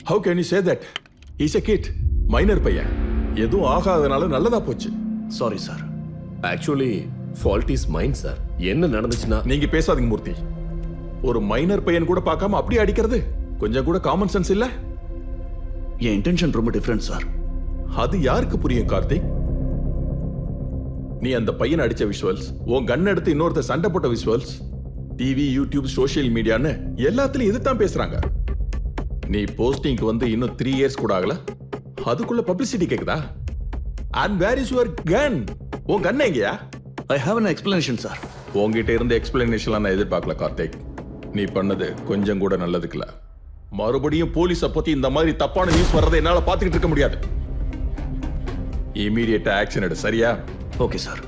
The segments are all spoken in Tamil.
How can you say that? He's a kid. Minor பையன். எதுவும் ஆகாதனால நல்லதா போச்சு. Sorry sir. Actually fault is mind sir. என்ன நடந்துச்சுன்னா நீங்க பேசாதீங்க மூர்த்தி. ஒரு மைனர் பையன் கூட பார்க்காம அப்படியே அடிக்கிறது கொஞ்சம் கூட காமன் சென்ஸ் இல்ல? என் இன்டென்ஷன் ரொம்ப டிஃபரண்ட் சார். அது யாருக்கு புரியும் கார்த்திக்? நீ அந்த பையனை அடிச்ச விஷுவல்ஸ், உன் கன் எடுத்து இன்னொருத்த சண்டை போட்ட விஷுவல்ஸ், டிவி, யூடியூப், சோஷியல் மீடியான்னு எல்லாத்துலயும் இதுதான் பேசுறாங்க. நீ போஸ்டிங்க்கு வந்து இன்னும் 3 இயர்ஸ் கூட ஆகல, அதுக்குள்ள பப்ளிசிட்டி கேக்குதா? And where is your gun? உன் கன் எங்கயா? I have an explanation sir. உங்ககிட்ட இருந்த எக்ஸ்பிளனேஷன்லாம் நான் எதிர்பார்க்கல கார்த்திக். நீ பண்ணது கொஞ்சம் கூட நல்லதுக்குல. மறுபடியும் போலீஸை பத்தி இந்த மாதிரி தப்பான நியூஸ் வர்றதை என்னால பாத்துக்கிட்டு இருக்க முடியாது. இமீடியட்டா ஆக்ஷன் எடு, சரியா? Okay sir.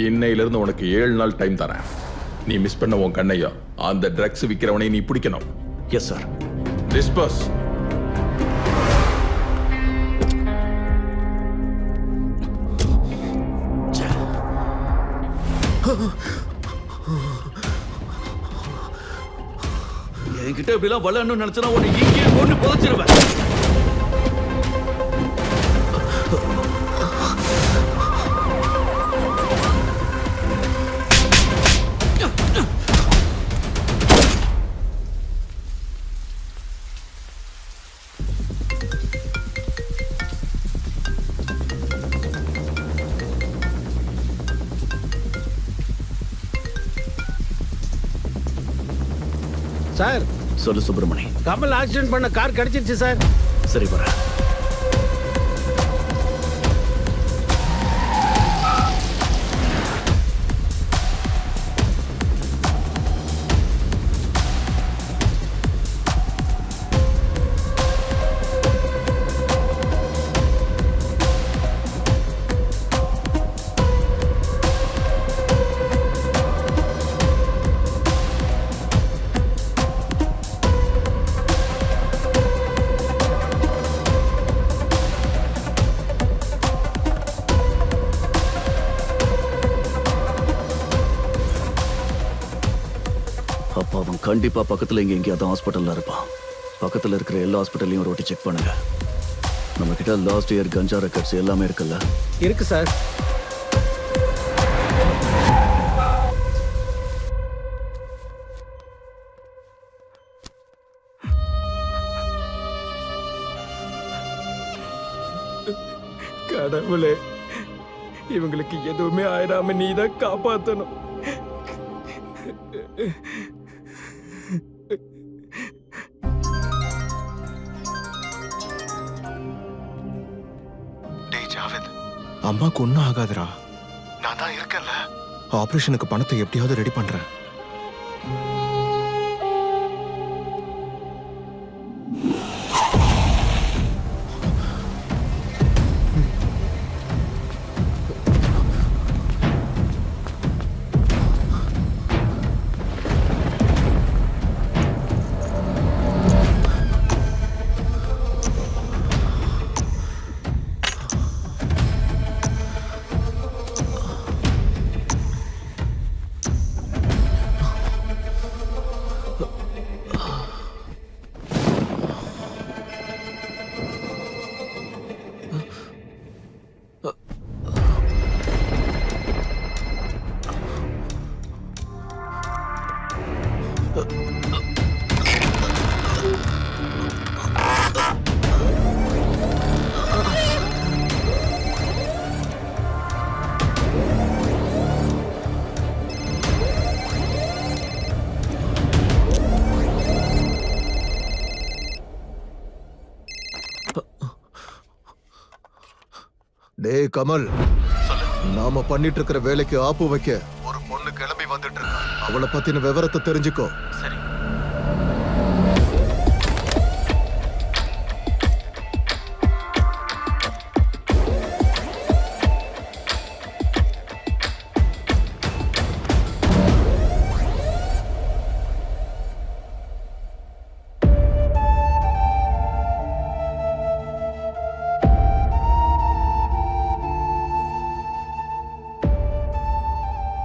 இன்னையில இருந்து உனக்கு 7 நாள் டைம் தரேன். நீ மிஸ் பண்ண உன் கண்ணையோ அந்த ட்ரக்ஸ் விக்கிறவனை நீ பிடிக்கணும். Yes sir. டிஸ்பர்ஸ். என்கிட்ட இப்படிலாம் விளையாடணும்னு நினைச்சா உன்னை இங்கேயே கொண்டு புதைச்சிருவேன். சார், சொல்லு சுப்பிரமணி. கமல் ஆக்சிடென்ட் பண்ண கார் கிடைச்சிருச்சு சார். சரி வரேன். அப்ப அவன் கண்டிப்பா பக்கத்துல எங்கேயாவது ஹாஸ்பிட்டல்ல இருப்பான். பக்கத்துல இருக்கிற எல்லா ஹாஸ்பிட்டல்லையும் ஒரு வாட்டி செக் பண்ணுங்க. நம்ம கிட்ட லாஸ்ட் இயர் கஞ்சா ரெக்கார்ட்ஸ் எல்லாமே இருக்குல்ல? இருக்கு சார். கடவுளே, இவங்களுக்கு எதுவுமே ஆயிராம நீ தான் காப்பாத்தணும். அம்மாக்கு ஒன்றும் ஆகாதுடா. நான் தான் இருக்கேன்ல. ஆபரேஷனுக்கு பணத்தை எப்படியாவது ரெடி பண்றேன். டேய் கமல், நாம பண்ணிட்டு இருக்கிற வேலைக்கு ஆப்பு வைக்க ஒரு பொண்ணு கிளம்பி வந்துட்டு இருக்கா. அவளை பத்தின விவரத்தை தெரிஞ்சுக்கோ. சரி.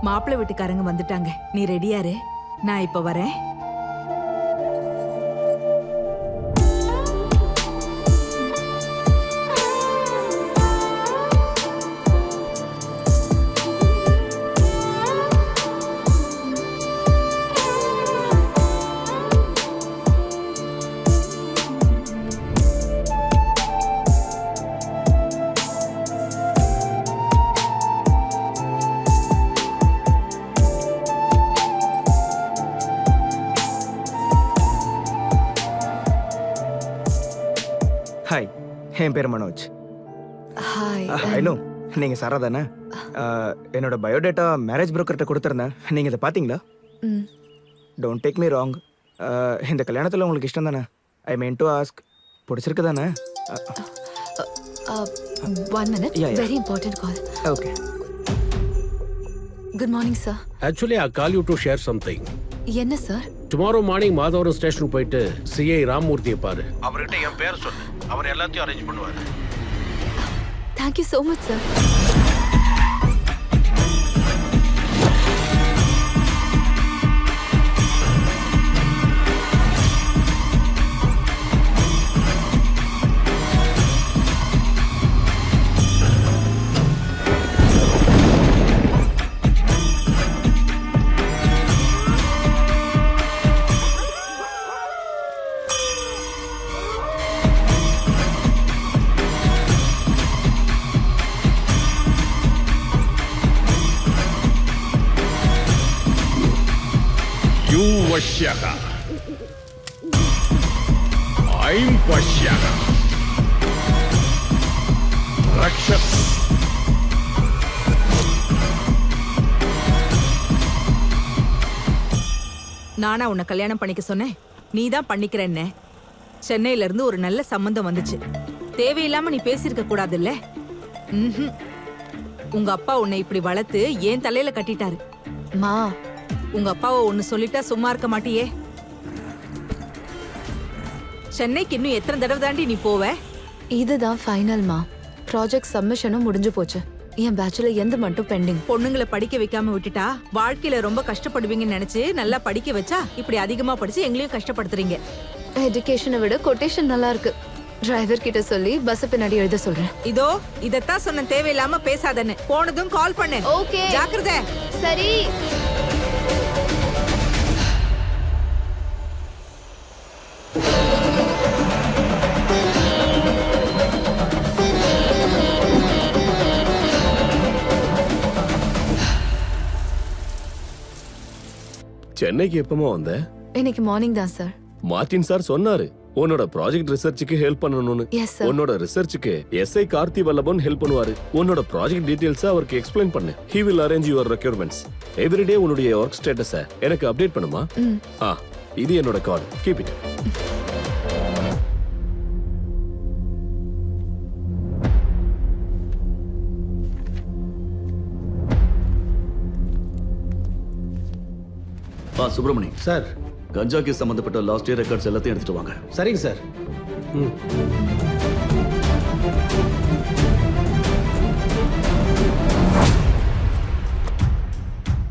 மாப்பிள்ளை வீட்டுக்காரங்க வந்துட்டாங்க. நீ ரெடியாரு, நான் இப்ப வரேன். என் பேர் மனோஜ். ஹாய். ஐ நோ நீங்கள் சாரா தானே? என்னோட பயோடேட்டா மேரேஜ் புரோக்கர்கிட்ட கொடுத்துருந்தேன். நீங்கள் இதை பார்த்தீங்களா? ம். Don't take me wrong. இந்த கல்யாணத்தில் உங்களுக்கு இஷ்டம் தானே? ஐ மீன் டு ஆஸ்க், பிடிச்சிருக்கு தானே? One minute. Yeah. Very important call. Okay. Good morning, sir. Actually, I call you to share something. என்ன சார்? Tomorrow morning மாதவரம் ஸ்டேஷனுக்கு போயிட்டு சிஐ ராமூர்த்தியை பாரு. அவர்கிட்ட என் பேர் சொல்லு, அவர் எல்லாத்தையும் அரேஞ்ச் பண்ணுவாரு. Thank you so much, sir. You Vashyaka. I'm Vashyaka. Rakshas. நானா உன்னை கல்யாணம் பண்ணிக்க சொன்னேன்? நீ தான் பண்ணிக்கிறேன்ன. சென்னையில இருந்து ஒரு நல்ல சம்பந்தம் வந்துச்சு. தேவையில்லாம நீ பேசியிருக்க கூடாதுல்ல. ம்ஹும். உங்க அப்பா உன்னை இப்படி வளர்த்து ஏன் தலையில கட்டிட்டாரு. மா, உங்க அப்பாவை ஒன்னு சொல்லிட்டா சும்மா இருக்க மாட்டியே. சென்னைக்கு இன்னும் எத்தனை தடவை தாண்டி நீ போவ? இதுதான் ஃபைனல் மா. ப்ராஜெக்ட் சப்மிஷனும் முடிஞ்சு போச்சு. என் பேச்சுலர் எந்த மட்டும் பெண்டிங். பொண்ணுங்களை படிக்க வைக்காம விட்டுட்டா வாழ்க்கையில ரொம்ப கஷ்டப்படுவீங்கன்னு நினைச்சு நல்லா படிக்க வச்சா இப்படி அதிகமா படிச்சு எங்களையும் கஷ்டப்படுத்துறீங்க. எஜுகேஷனை விட கொட்டேஷன் நல்லா இருக்கு. டிரைவர் கிட்ட சொல்லி பஸ் பின்னாடி எழுத சொல்றேன். இதோ இதத்தான் சொன்ன, தேவையில்லாம பேசாதன்னு. போனதும் கால் பண்ணு. ஓகே. ஜாக்கிரதை. சரி. சென்னைக்கு எப்பமா வந்த? இன்னைக்கு மார்னிங் தான் சார். மார்டின் சார் சொன்னாரு உன்னோட ப்ராஜெக்ட் ரிசர்ச்சுக்கு ஹெல்ப் பண்ணணும்னு. Yes sir. உன்னோட ரிசர்ச்சுக்கு எஸ்ஐ கார்த்தி வல்லபன் ஹெல்ப் பண்ணுவாரு. உன்னோட ப்ராஜெக்ட் டீடைல்ஸ் அவருக்கு எக்ஸ்பிளைன் பண்ணு. He will arrange your requirements. Everyday உன்னுடைய ஒர்க் ஸ்டேட்டஸ எனக்கு அப்டேட் பண்ணுமா? இது என்னோட card. Keep it. Subramani sir. கஞ்சா கேஸ் சம்பந்தப்பட்ட லாஸ்ட் இயர் ரெக்கார்ட்ஸ் எல்லாத்தையும் எடுத்துட்டு வாங்க. சரிங்க சார்.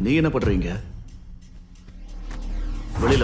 நீ என்ன பண்றீங்க? வெளியில